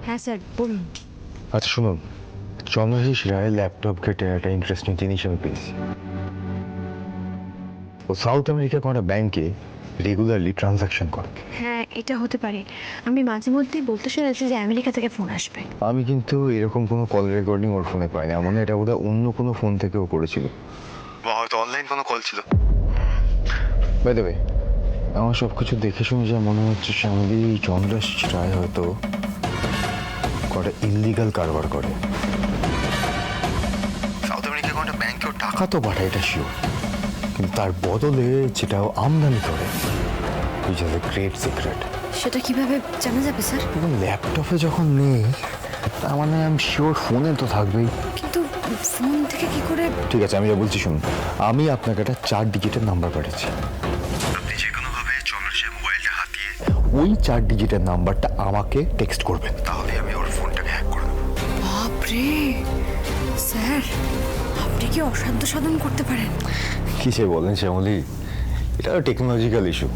হ্যাঁ স্যার বলুন। আচ্ছা শুনুন, চন্দ্রশেষ রায়ের ল্যাপটপ ঘেটে একটা ইন্টারেস্টিং জিনিস আমি পেয়েছি। ও সাউথ আমেরিকার কোনো ব্যাংকে রেগুলারলি ট্রানজাকশন করে। হ্যাঁ এটা হতে পারে, আমি মাঝে মধ্যেই বলতে শুনেছি যে আমেরিকা থেকে ফোন আসবে। আমি কিন্তু এরকম কোনো কল রেকর্ডিং ওর ফোনে পাইনি, এমন এটা বোধহয় অন্য কোনো ফোন থেকেও করেছিল, বা হয়তো অনলাইন কোনো কল ছিল। বাই দ্য ওয়ে, আমার সব কিছু দেখে শুনে যা মনে হচ্ছে শ্যামলী চন্দ্রশেষ রায় হয়তো কটা ইললিগাল কারবার করে। সাউথ আমেরিকা কোনো ব্যাংকেও টাকা তো পাঠায়, এটা শিওর, কিন্তু তার বদলে যেটাও আমদানি করে, which is a great secret. সেটা কিভাবে জানা যাবে স্যার? এবং ল্যাপটপে যখন নেই, তার মানে আমি শিওর ফোনে তো থাকবেই। কিন্তু ফোন থেকে কি করে? ঠিক আছে, আমি যা বলছি শুনুন, আমি আপনাকে একটা 4 ডিজিটের নাম্বার পাঠাচ্ছি। আপনি যে কোনোভাবে চন্দ্রশেখর মোবাইলটা হাতিয়ে ওই 4 ডিজিটের নাম্বারটা আমাকে টেক্সট করবেন, তাহলে আমি ওর ফোনটাকে হ্যাক করে দেবো। বাপরে স্যার, আপনি কি অসাধ্য সাধন করতে পারেন? কিসে বলেন শ্যামলী, এটা টেকনোলজিক্যাল ইস্যু,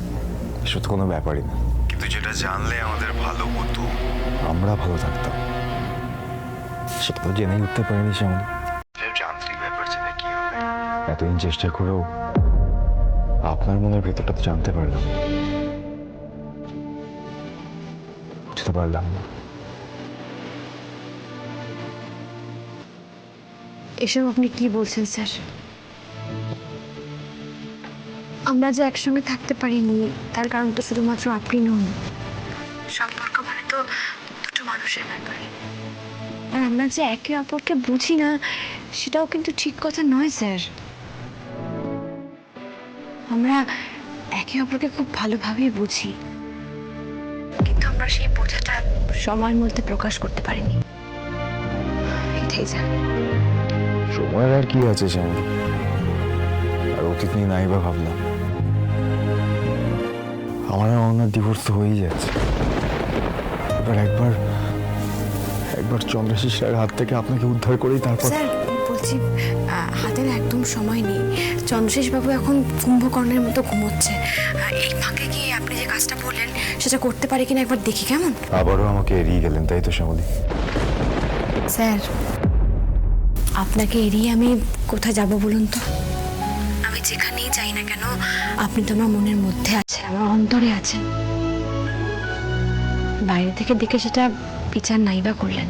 এসব তো কোনো ব্যাপারই না। কিন্তু যেটা জানলে আমাদের ভালো হতো, আমরা ভালো থাকতাম, সেটা তো জেনেই উঠতে পারিনি শ্যামলী। যান্ত্রিক ব্যাপার ছিল, কি হবে, এতদিন চেষ্টা করেও আপনার মনের ভেতরটা তো জানতে পারলাম, বুঝতে পারলাম না। এসব আপনি কি বলছেন স্যার? আমরা যে একসঙ্গে থাকতে পারিনি তার কারণ তো শুধুমাত্র আপনি নন। সম্পর্ক মানে তো দুটো মানুষের ব্যাপার, আর আমরা যে একে অপরকে বুঝি না সেটাও কিন্তু ঠিক কথা নয় স্যার। আমরা একে অপরকে খুব ভালোভাবেই বুঝি, কিন্তু আমরা সেই বোঝাটা সময়ের মধ্যে প্রকাশ করতে পারিনি, এটাই স্যার। সময়ের আর কি আছে শ্যামলী, আর অতীত নিয়ে নাই বা ভাবলাম। আমার আর অন্যার ডিভোর্স তো হয়েই যাচ্ছে, এবার একবার চন্দ্রশেষ রায়ের হাত থেকে আপনাকে উদ্ধার করেই তারপর। স্যার বলছি, হাতের একদম সময় নেই। চন্দ্রশেষ বাবু এখন কুম্ভকর্ণের মতো ঘুমোচ্ছে। এই ফাঁকে গিয়ে আপনি যে কাজটা বললেন সেটা করতে পারি কিনা একবার দেখি কেমন? আবারও আমাকে এড়িয়ে গেলেন, তাই তো শ্যামলী? স্যার আপনাকে এড়িয়ে আমি কোথায় যাব বলুন তো? আমি যেখানেই যাই না কেন আপনি তো আমার মনের মধ্যে আছেন, আমার অন্তরে আছেন। বাইরে থেকে দেখে সেটা বিচার নাই বা করলেন।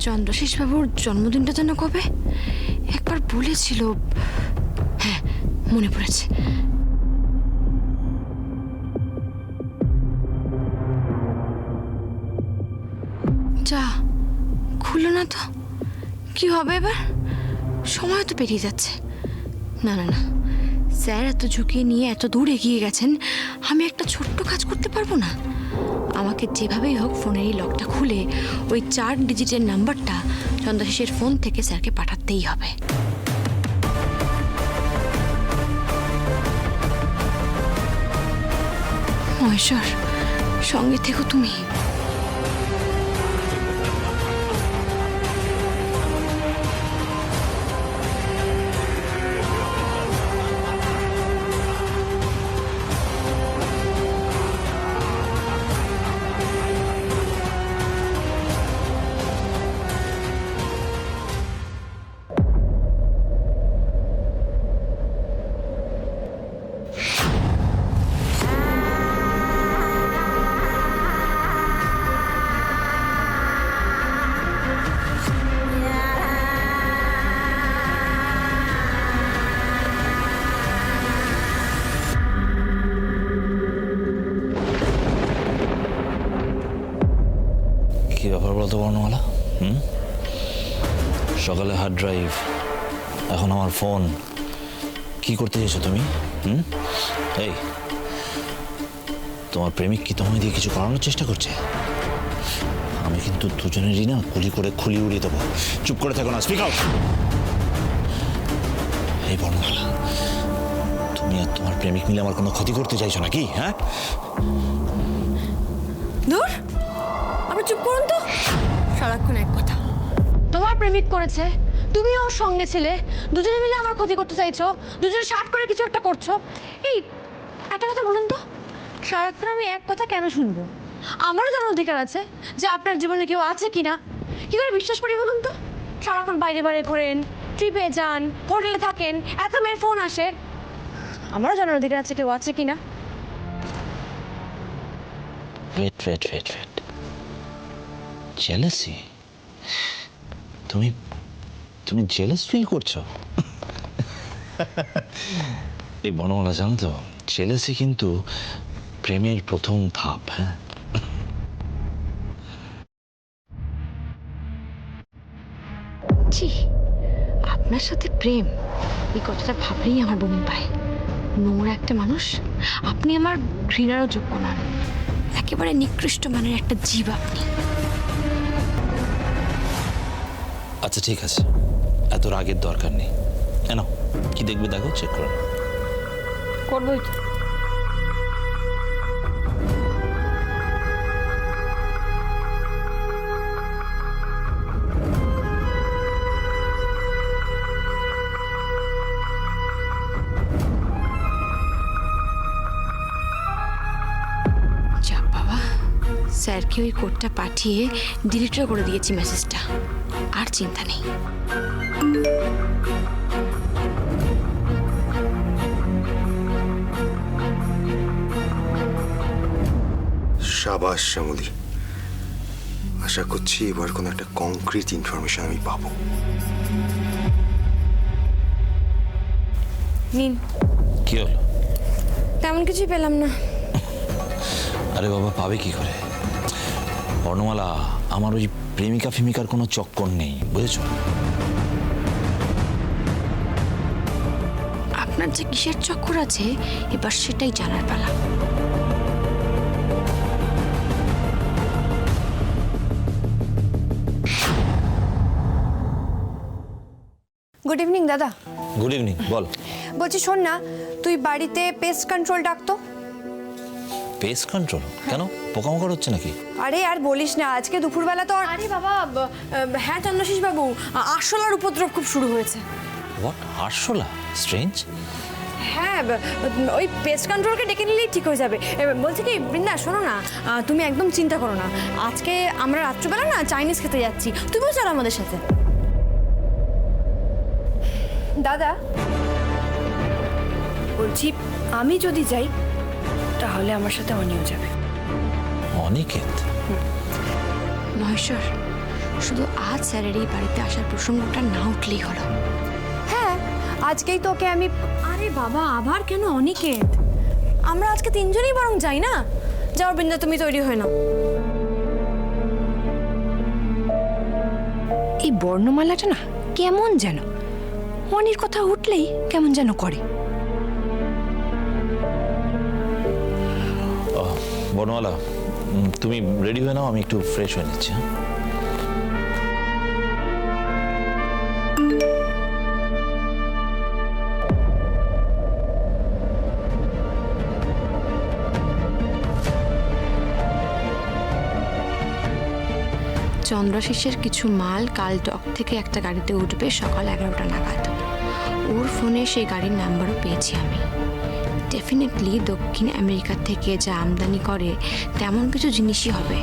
চন্দ্রশেষ বাবুর জন্মদিনটা যেন কবে একবার বলেছিল। হ্যাঁ মনে পড়েছে। যা খুললো না তো, কি হবে এবার? সময় তো পেরিয়ে যাচ্ছে। না না না, স্যার এত ঝুঁকিয়ে নিয়ে এত দূর এগিয়ে গেছেন, আমি একটা ছোট্ট কাজ করতে পারবো না? আমাকে যেভাবেই হোক ফোনের এই লকটা খুলে ওই 4 ডিজিটের নাম্বারটা চন্দ্রশেষের ফোন থেকে স্যারকে পাঠাতেই হবে। মহেশ্বর, সঙ্গে থেকো তুমি। কি ব্যাপার বলতো বর্ণমালা? সকালে হার্ড ড্রাইভ, এখন আমার ফোন। কি করতে চেয়েছো তুমি? এই, তোমার প্রেমিক কি তোমায় দিয়ে কিছু করানোর চেষ্টা করছে? আমি কিন্তু দুজনেরই না গুলি করে খুলি উড়িয়ে দেবো। চুপ করে থাকো না, স্পিক আউট। এই বর্ণমালা, তুমি আর তোমার প্রেমিক মিলে আমার কোনো ক্ষতি করতে চাইছো নাকি? হ্যাঁ, দূর, আপনি চুপ করুন তো। সারাক্ষণ এক কথা। তোমার প্রেমিক করেছে, তুমিও ওর সঙ্গে ছিলে, দুজনে মিলে আমার ক্ষতি করতে চাইছো, দুজনে শার্ট করে কিছু একটা করছো। এই একটা কথা বলুন তো, সারাক্ষণ আমি এক কথা কেন শুনবো? আমারও জানার অধিকার আছে যে আপনার জীবনে কেউ আছে কিনা। কি করে বিশ্বাস করি বলুন তো? সারাক্ষণ বাইরে বাইরে ঘোরেন, ট্রিপে যান, হোটেলে থাকেন, এত মেয়ের ফোন আসে। আমারও জানার অধিকার আছে কেউ আছে কিনা। Wait wait wait wait, jealousy? তুমি তুমি জেলাস ফিল করছো? এই বনমালা, জানো তো, জেলাসি কিন্তু প্রেমের প্রথম ধাপ। হ্যাঁ, ছি, আপনার সাথে প্রেম, এই কথাটা ভাবলেই আমার বমি পায়। নোংরা একটা মানুষ আপনি, আমার ঘৃণারও যোগ্য নন। একেবারে নিকৃষ্ট মানের একটা জীব আপনি। আচ্ছা ঠিক আছে, এত রাগের দরকার নেই। কেন, কি দেখবে দেখো, চেক করো। করবোই তো। যাক বাবা, স্যারকে ওই কোডটা পাঠিয়ে ডিলিটও করে দিয়েছি মেসেজটা। আর চিন্তা নেই। সাবাস শ্যামলী, আশা করছি এবার কোনো একটা কংক্রিট ইনফরমেশন আমি পাবো। নিন। কি হলো? তেমন কিছুই পেলাম না। আরে বাবা, পাবে কি করে? বর্ণমালা, আমার ওই প্রেমিকা ফেমিকার কোনো চক্কর নেই, বুঝেছো? আপনার যে কিসের চক্কর আছে এবার সেটাই জানার পালা। গুড ইভিনিং দাদা। গুড ইভিনিং, বল। বলছি শোন না, তুই বাড়িতে পেস্ট কন্ট্রোল ডাকতো। পেস্ট কন্ট্রোল কেন? পোকামাকড় হচ্ছে নাকি? আরে আর বলিস না, আজকে দুপুরবেলা তো আরে বাবা, হ্যাঁ চন্দ্রশীষ বাবু, আরশোলার উপদ্রব খুব শুরু হয়েছে। হোয়াট, আরশোলা? স্ট্রেঞ্জ। হ্যাঁ, ওই পেস্ট কন্ট্রোলকে ডেকে নিলেই ঠিক হয়ে যাবে। বলছি কি বৃন্দা, শোনো না, তুমি একদম চিন্তা করো না। আজকে আমরা রাত্রিবেলা না চাইনিজ খেতে যাচ্ছি, তুমিও চলো আমাদের সাথে। দাদা বলছি, আমি যদি যাই তাহলে আমার সাথে অনিও যাবে। অনিকেত? মহেশ্বর, শুধু আজ স্যারের এই বাড়িতে আসার প্রসঙ্গটা না উঠলেই হলো। হ্যাঁ, আজকেই তোকে আমি। আরে বাবা, আবার কেন অনিকেত? আমরা আজকে তিনজনই বরং যাই না? যাও বৃন্দা, তুমি তৈরি হয়ে নাও। এই বর্ণমালাটা না কেমন যেন, অনির কথা উঠলেই কেমন যেন করে। বর্ণমালা, তুমি রেডি হয়ে নাও, আমি একটু ফ্রেশ হয়ে নিচ্ছি। হ্যাঁ, চন্দ্রাশিসের কিছু মাল কাল ডক থেকে একটা গাড়িতে উঠবে সকাল 11টা নাগাদ। ওর ফোনে সেই গাড়ির নাম্বারও পেয়েছি আমি। ডেফিনেটলি দক্ষিণ আমেরিকা থেকে যা আমদানি করে তেমন কিছু জিনিসই হবে।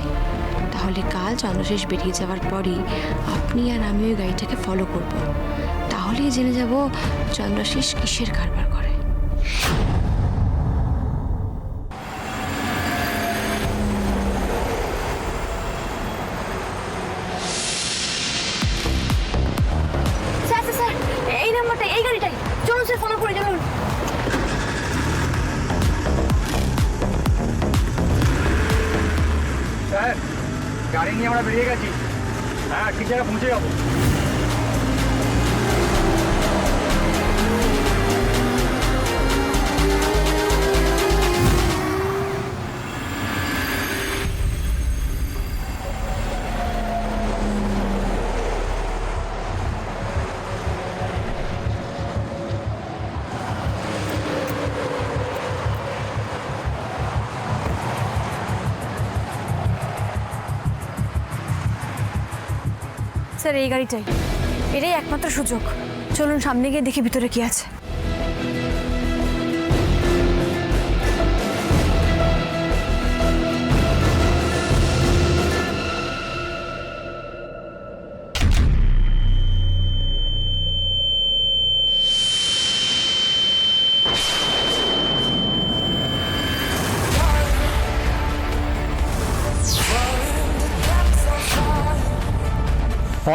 তাহলে কাল চন্দ্রশেষ বেরিয়ে যাওয়ার পরই আপনি আর আমি ওই গাড়িটাকে ফলো করব। তাহলেই জেনে যাব চন্দ্রশেষ কিসের কারবার করে। স্যার স্যার স্যার, এই নাম্বারটা, এই গাড়িটাই, চলুন স্যার ফলো করে যাবেন। স্যার, গাড়ি নিয়ে আমরা বেরিয়ে গেছি। হ্যাঁ, ঠিক জায়গায় পৌঁছে যাবো। স্যার এই গাড়িটাই, এটাই একমাত্র সুযোগ। চলুন সামনে গিয়ে দেখি ভিতরে কি আছে।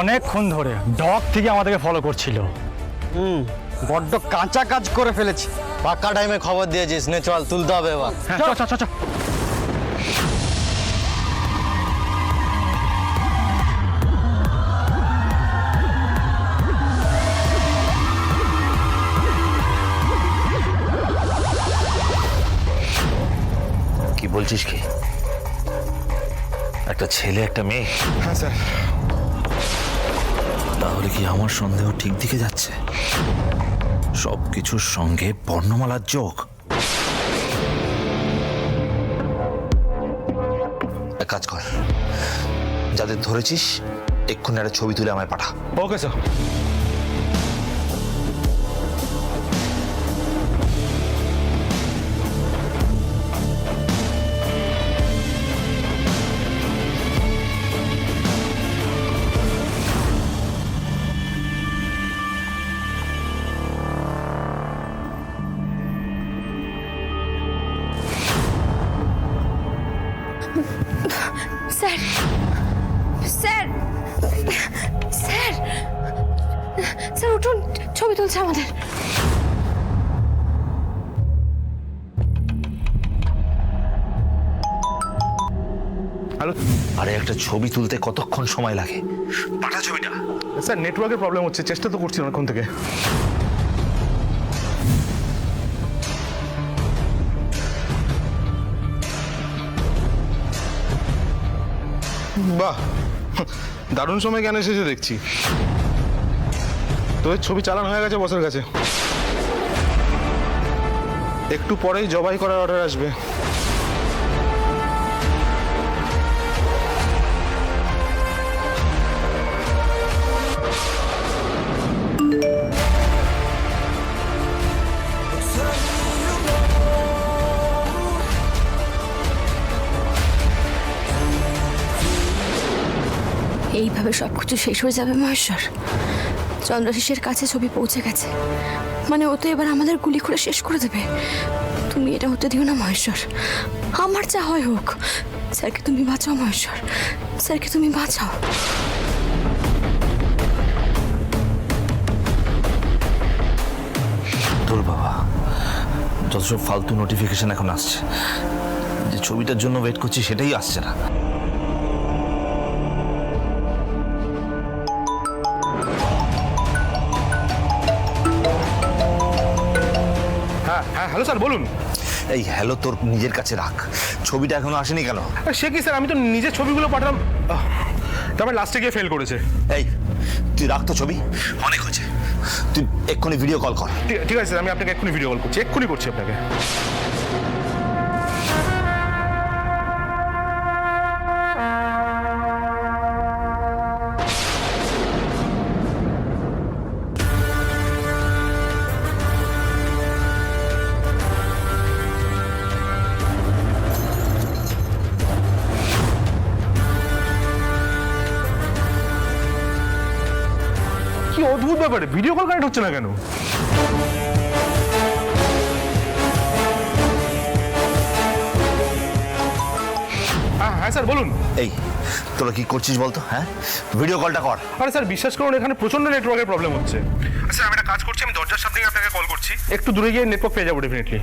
অনেকক্ষণ ধরে ডগ থেকে আমাদেরকে ফলো করছিল। বড্ড কাঁচা কাজ করে ফেলেছি। পাক্কা টাইমে খবর দিয়েছিস, নে চল তুলতে হবে এবার। হ্যাঁ, চ চ চ চ। কি বলছিস কি? একটা ছেলে একটা মেয়ে? হ্যাঁ স্যার। তাহলে কি আমার সন্দেহ ঠিক দিকে যাচ্ছে? সব কিছুর সঙ্গে বর্ণমালার যোগ। এক কাজ কর, যাদের ধরেছিস এক্ষুনি একটা ছবি তুলে আমায় পাঠা। Okay sir. Sir sir sir sir উঠুন, ছবি তুলছে আমাদের। আরে একটা ছবি তুলতে কতক্ষণ সময় লাগে? পাঠা ছবিটা। স্যার নেটওয়ার্কের প্রবলেম হচ্ছে, চেষ্টা তো করছি অনেকক্ষণ থেকে। বাহ, দারুণ সময় কেন এসেছে দেখছি। তোর ছবি চালান হয়ে গেছে বসের কাছে। একটু পরেই জবাই করার অর্ডার আসবে। এইভাবে সবকিছু শেষ হয়ে যাবে মহেশ্বর। চন্দ্রাশিসের কাছে ছবি পৌঁছে গেছে, মানে ও তো এবার আমাদের গুলি করে শেষ করে দেবে। তুমি এটা হতে দিও না মহেশ্বর, আমার যা হয় হোক। স্যারকে তুমি বাঁচাও মহেশ্বর, স্যারকে তুমি বাঁচাও। তোর বাবা, যত সব ফালতু নোটিফিকেশন এখন আসছে, যে ছবিটার জন্য ওয়েট করছি সেটাই আসছে না। হ্যাঁ হ্যাঁ, হ্যালো স্যার বলুন। এই হ্যালো তোর নিজের কাছে রাখ, ছবিটা এখনো আসেনি কেন? সে কি স্যার, আমি তো নিজের ছবিগুলো পাঠালাম, তারপর লাস্টে গিয়ে ফেল করেছে। এই তুই রাখ তো ছবি, অনেক হয়েছে। তুই এক্ষুনি ভিডিও কল কর। ঠিক আছে স্যার, আমি আপনাকে এক্ষুনি ভিডিও কল করছি, এক্ষুনি করছি আপনাকে। কি অদ্ভুত ব্যাপারে ভিডিও কল কানেক্ট হচ্ছে না কেন? হ্যাঁ স্যার বলুন। এই তোরা কি করছিস বলতো? হ্যাঁ, ভিডিও কলটা কর। আরে স্যার বিশ্বাস করুন, এখানে প্রচন্ড নেটওয়ার্কের প্রবলেম হচ্ছে। আচ্ছা আমি একটা কাজ করছি, আমি দরজার সামনে গিয়ে আপনাকে কল করছি, একটু দূরে গিয়ে নেটওয়ার্ক পেয়ে যাবো ডেফিনেটলি।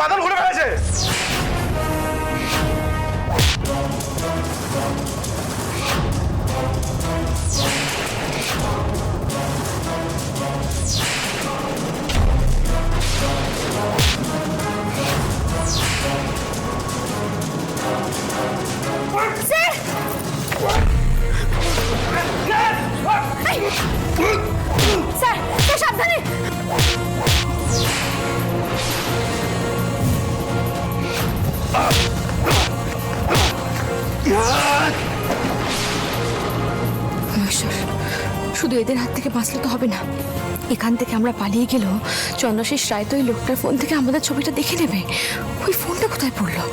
বাদল ঘুরে ফেলেছে। স্যার স্যার সাবধানে। মহেশ্বর, শুধু এদের হাত থেকে বাঁচলে তো হবে না। এখান থেকে আমরা পালিয়ে গেলেও চন্দ্রশেষ রায় তো ওই লোকটার ফোন থেকে আমাদের ছবিটা দেখে নেবে। ওই ফোনটা কোথায় পড়লো?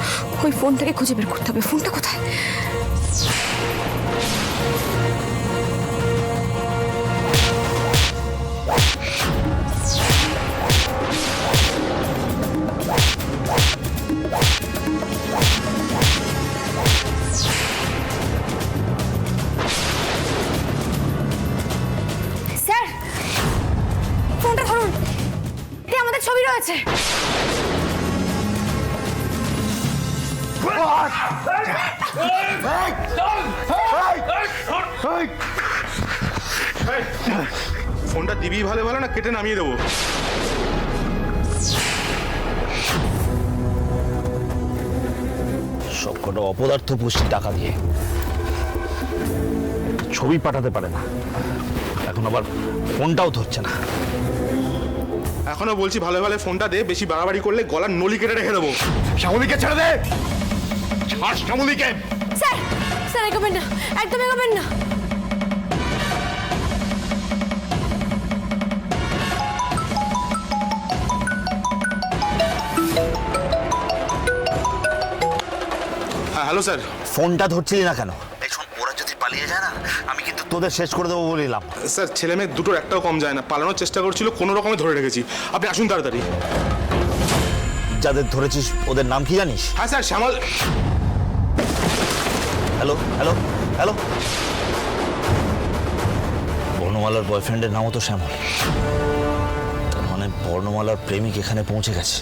ওই ফোনটাকে খুঁজে বের করতে হবে। ফোনটা কোথায়? স্যার ফোনটা ধরুন, এতে আমাদের ছবি রয়েছে। ফোনটা দিবি ভালো ভালো না কেটে নামিয়ে দেবো? সবকটা অপদার্থ পুষ্টি টাকা দিয়ে ছবি পাঠাতে পারে না, এখন আবার ফোনটাও ধরছে না। এখনো বলছি ভালো ভালো ফোনটা দে, বেশি বাড়াবাড়ি করলে গলার নলি কেটে রেখে দেবো। শ্যামলীকে ছেড়ে দে, ছাড় শ্যামলীকে। স্যার স্যার এগোবেন না, একদম এগোবেন না। হ্যাঁ হ্যালো স্যার। ফোনটা ধরছিলি না কেন? এখন ওরা যদি পালিয়ে যায় না, আমি কিন্তু তোদের শেষ করে দেবো বলিলাম। স্যার ছেলে মেয়ে দুটোর একটাও কম যায় না, পালানোর চেষ্টা করছিল, কোনো রকমে ধরে রেখেছি। আপনি আসুন তাড়াতাড়ি। যাদের ধরেছিস ওদের নাম কি জানিস? হ্যাঁ স্যার, শ্যামল। হ্যালো হ্যালো হ্যালো, বর্ণমালার বয়ফ্রেন্ডের নামও তো শ্যামল। তার মানে বর্ণমালার প্রেমিক এখানে পৌঁছে গেছে।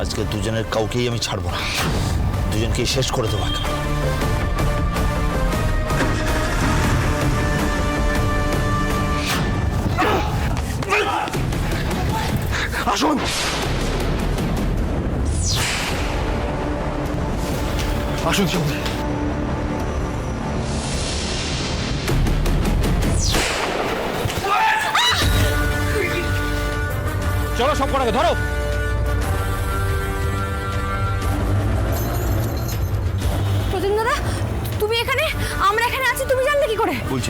আজকে দুজনের কাউকেই আমি ছাড়বো না, দুজনকেই শেষ করে দেবো। আসুন। আসুন শ্যামলী। চলো সব কটাকে ধরো। প্রতিম দাদা তুমি এখানে, আমরা এখানে আছি, তুমি জানলে কি করে? বলছি।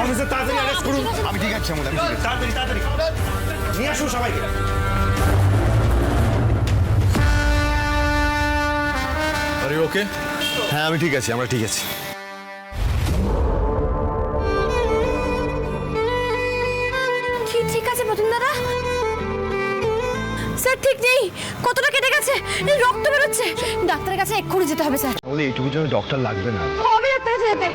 অফিসার তাড়াতাড়ি অ্যারেস্ট করুন। আমি ঠিক আছে শ্যামলী, তাড়াতাড়ি নিয়ে আসুন সবাইকে। আরে ওকে? হ্যাঁ আমি ঠিক আছি, আমরা ঠিক আছি। কি ঠিক আছে প্রতিম দাদা? স্যার ঠিক নেই, কতটা কেটে গেছে, এই রক্ত বেরোচ্ছে। ডাক্তারের কাছে এক্ষুনি যেতে হবে স্যার। শ্যামলী এইটুকু জন্য ডক্টর লাগবে না। হবে ডাক্তারের কাছে যেতে।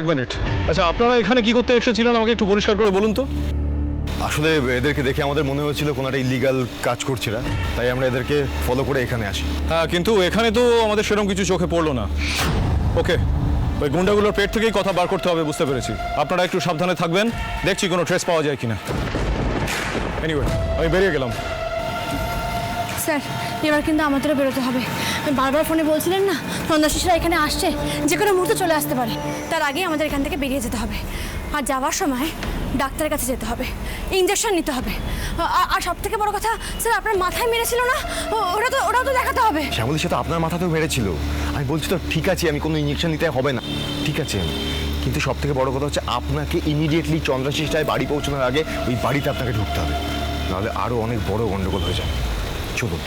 এক মিনিট। আচ্ছা আপনারা এখানে কি করতে এসেছিলেন আমাকে একটু পরিষ্কার করে বলুন তো। আসলে এদেরকে দেখে আমাদের মনে হয়েছিল কোনো একটা ইলিগাল কাজ করছে না, তাই আমরা এদেরকে ফলো করে এখানে আসি। হ্যাঁ কিন্তু এখানে তো আমাদের সেরকম কিছু চোখে পড়লো না। ওকে, ওই গুন্ডাগুলোর পেট থেকেই কথা বার করতে হবে, বুঝতে পেরেছি। আপনারা একটু সাবধানে থাকবেন, দেখছি কোনো ট্রেস পাওয়া যায় কিনা। এনিওয়ে আমি বেরিয়ে গেলাম। স্যার এবার কিন্তু আমাদেরও বেরোতে হবে। বারবার ফোনে বলছিলেন না চন্দ্রশিশরা এখানে আসছে, যে কোনো মুহূর্তে চলে আসতে পারে। তার আগে আমাদের এখান থেকে বেরিয়ে যেতে হবে। আর যাওয়ার সময় ডাক্তারের কাছে যেতে হবে, ইঞ্জেকশন নিতে হবে। আর সব থেকে বড় কথা স্যার, আপনার মাথায় মেরেছিল না, ওটাও তো দেখাতে হবে। শ্যামলী, সে তো আপনার মাথাতেও মেরেছিল। আমি বলছি তো ঠিক আছে, আমি কোনো ইঞ্জেকশন নিতে হবে না, ঠিক আছে। কিন্তু সব থেকে বড় কথা হচ্ছে আপনাকে ইমিডিয়েটলি চন্দ্রাশিস রায় বাড়ি পৌঁছানোর আগে ওই বাড়িতে আপনাকে ঢুকতে হবে, নাহলে আরও অনেক বড় গন্ডগোল হয়ে যাবে। চলুন।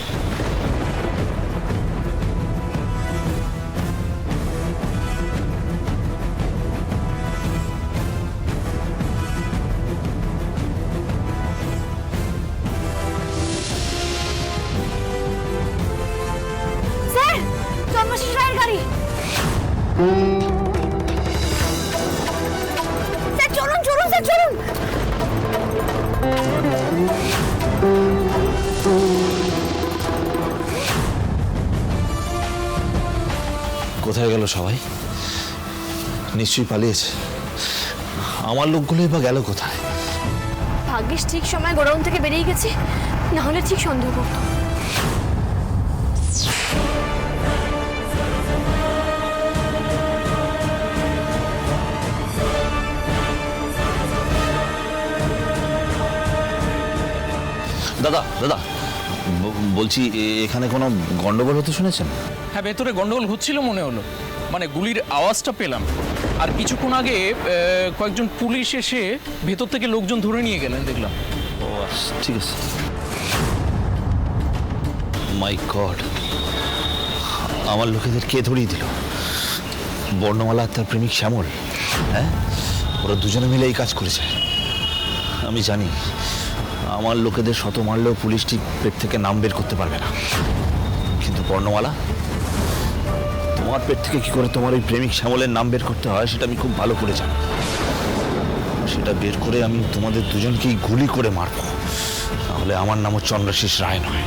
স্যার, চন্দ্রশিস রায়ের গাড়ি। স্যার চলুন চলুন স্যার চলুন। কোথায় গেল সবাই? নিশ্চয়ই পালিয়েছে। আমার লোকগুলোই বা গেল কোথায়? ভাগ্যিস ঠিক সময় গোডাউন থেকে বেরিয়ে গেছি, না হলে ঠিক সন্দেহ করতো। দাদা দাদা, বলছি এখানে কোনো গন্ডগোল হতে শুনেছেন? হ্যাঁ, ভেতরে গন্ডগোল হচ্ছিল মনে হলো, মানে গুলির আওয়াজটা পেলাম। আর কিছুক্ষণ আগে কয়েকজন পুলিশ এসে ভেতর থেকে লোকজন ধরে নিয়ে গেলেন দেখলাম। ও আচ্ছা, ঠিক আছে। মাই গড, আমার লোকেদের কে ধরিয়ে দিল? বর্ণমালা আর তার প্রেমিক শ্যামল। হ্যাঁ, ওরা দুজনে মিলে এই কাজ করেছে। আমি জানি আমার লোকেদের শত মারলেও পুলিশ ঠিক পেট থেকে নাম বের করতে পারবে না, কিন্তু বর্ণমালা, তোমার পেট থেকে কি করে তোমার ওই প্রেমিক শ্যামলের নাম বের করতে হয় সেটা আমি খুব ভালো করে জানি। সেটা বের করে আমি তোমাদের দুজনকেই গুলি করে মারবো, নাহলে আমার নামও চন্দ্রশিস রায় নয়।